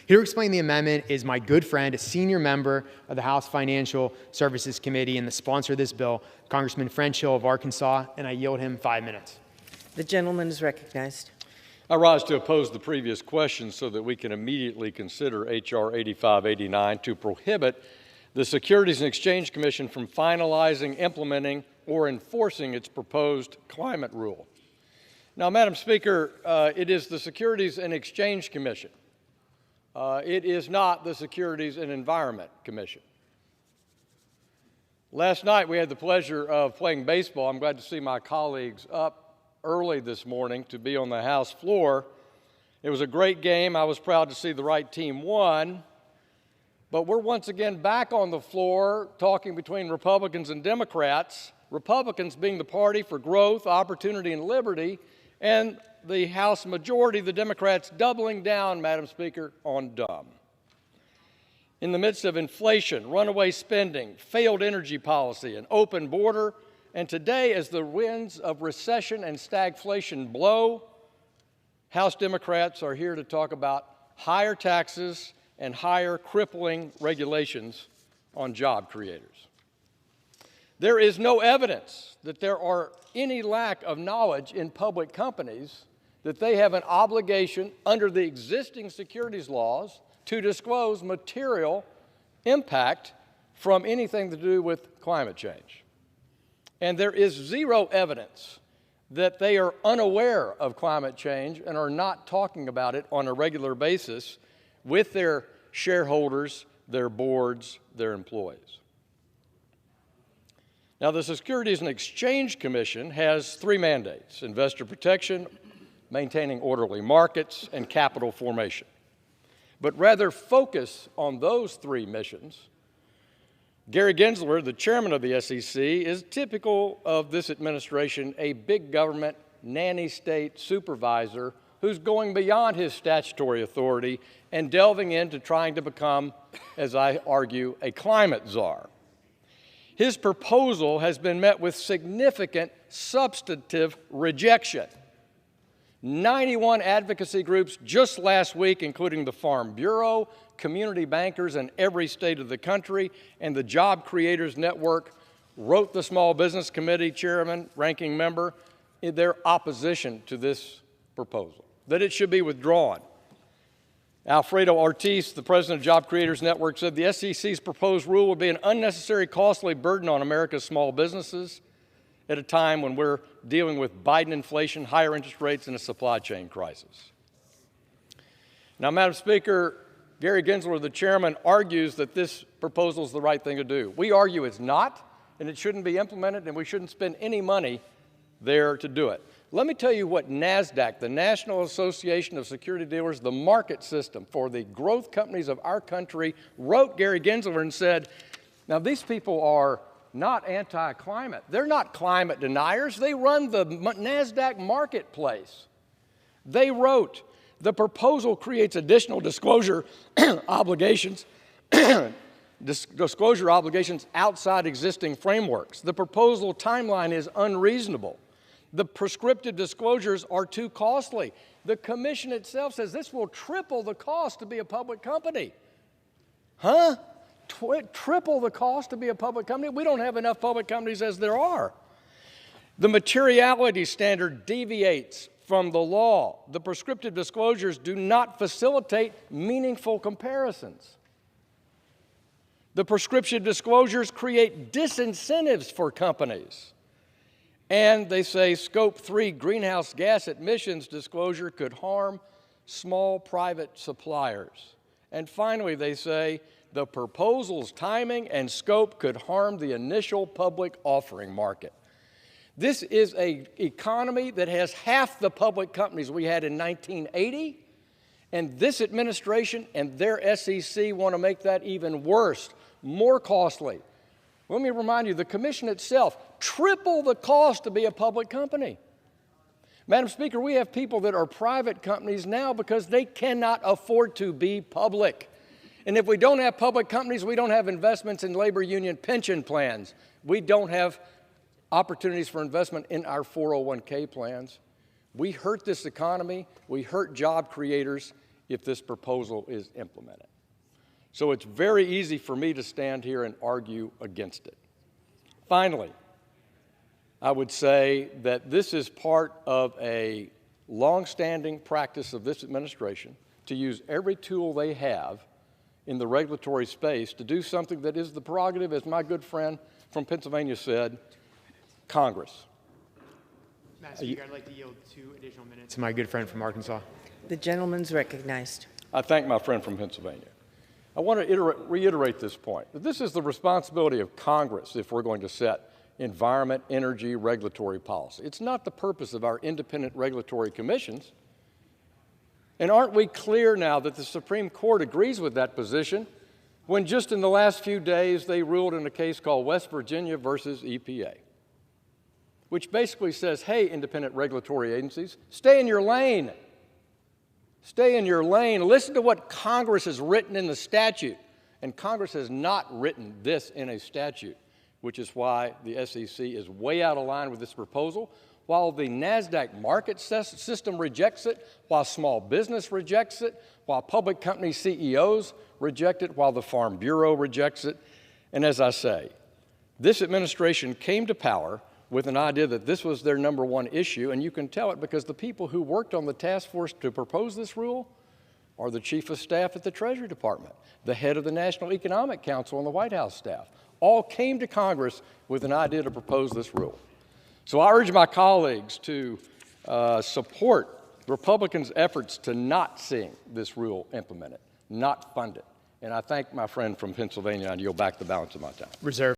Here to explain the amendment is my good friend, a senior member of the House Financial Services Committee and the sponsor of this bill, Congressman French Hill of Arkansas, and I yield him 5 minutes. The gentleman is recognized. I rise to oppose the previous question so that we can immediately consider H.R. 8589 to prohibit the Securities and Exchange Commission from finalizing, implementing, or enforcing its proposed climate rule. Now, Madam Speaker, it is the Securities and Exchange Commission. It is not the Securities and Environment Commission. Last night, we had the pleasure of playing baseball. I'm glad to see my colleagues up early this morning to be on the House floor. It was a great game. I was proud to see the right team won. But we're once again back on the floor talking between Republicans and Democrats, Republicans being the party for growth, opportunity, and liberty, and the House majority, the Democrats, doubling down, Madam Speaker, on dumb. In the midst of inflation, runaway spending, failed energy policy, an open border, and today, as the winds of recession and stagflation blow, House Democrats are here to talk about higher taxes and higher crippling regulations on job creators. There is no evidence that there are any lack of knowledge in public companies that they have an obligation under the existing securities laws to disclose material impact from anything to do with climate change. And there is zero evidence that they are unaware of climate change and are not talking about it on a regular basis with their shareholders, their boards, their employees. Now, the Securities and Exchange Commission has three mandates: investor protection, maintaining orderly markets, and capital formation. But rather focus on those three missions. Gary Gensler, the chairman of the SEC, is typical of this administration, a big government, nanny state supervisor who's going beyond his statutory authority and delving into trying to become, as I argue, a climate czar. His proposal has been met with significant substantive rejection. 91 advocacy groups just last week, including the Farm Bureau, community bankers in every state of the country, and the Job Creators Network, wrote the Small Business Committee chairman, ranking member, in their opposition to this proposal, that it should be withdrawn. Alfredo Ortiz, the president of Job Creators Network, said the SEC's proposed rule would be an unnecessary, costly burden on America's small businesses at a time when we're dealing with Biden inflation, higher interest rates, and a supply chain crisis. Now, Madam Speaker, Gary Gensler, the chairman, argues that this proposal is the right thing to do. We argue it's not, and it shouldn't be implemented, and we shouldn't spend any money there to do it. Let me tell you what NASDAQ, the National Association of Security Dealers, the market system for the growth companies of our country, wrote Gary Gensler and said, now these people are not anti-climate. They're not climate deniers. They run the NASDAQ marketplace. They wrote, the proposal creates additional disclosure obligations disclosure obligations outside existing frameworks. The proposal timeline is unreasonable. The prescriptive disclosures are too costly. The commission itself says this will triple the cost to be a public company. Huh? Triple the cost to be a public company? We don't have enough public companies as there are. The materiality standard deviates from the law. The prescriptive disclosures do not facilitate meaningful comparisons. The prescriptive disclosures create disincentives for companies. And they say Scope 3 greenhouse gas emissions disclosure could harm small private suppliers. And finally, they say the proposal's timing and scope could harm the initial public offering market. This is an economy that has half the public companies we had in 1980, and this administration and their SEC want to make that even worse, more costly. Let me remind you, the commission itself, triple the cost to be a public company. Madam Speaker, we have people that are private companies now because they cannot afford to be public. And if we don't have public companies, we don't have investments in labor union pension plans. We don't have opportunities for investment in our 401k plans. We hurt this economy, we hurt job creators, if this proposal is implemented. So it's very easy for me to stand here and argue against it. Finally, I would say that this is part of a longstanding practice of this administration to use every tool they have in the regulatory space to do something that is the prerogative, as my good friend from Pennsylvania said, Congress. Madam Speaker, I'd like to yield 2 additional minutes to my good friend from Arkansas. The gentleman's recognized. I thank my friend from Pennsylvania. I want to reiterate this point, that this is the responsibility of Congress if we're going to set environment, energy, regulatory policy. It's not the purpose of our independent regulatory commissions. And aren't we clear now that the Supreme Court agrees with that position when just in the last few days they ruled in a case called West Virginia versus EPA, which basically says, hey, independent regulatory agencies, stay in your lane. Stay in your lane. Listen to what Congress has written in the statute. And Congress has not written this in a statute, which is why the SEC is way out of line with this proposal. While the NASDAQ market system rejects it, while small business rejects it, while public company CEOs reject it, while the Farm Bureau rejects it. And as I say, this administration came to power with an idea that this was their number one issue, and you can tell it because the people who worked on the task force to propose this rule are the chief of staff at the Treasury Department, the head of the National Economic Council and the White House staff, all came to Congress with an idea to propose this rule. So I urge my colleagues to support Republicans' efforts to not see this rule implemented, not fund it. And I thank my friend from Pennsylvania, and yield back the balance of my time. Reserve.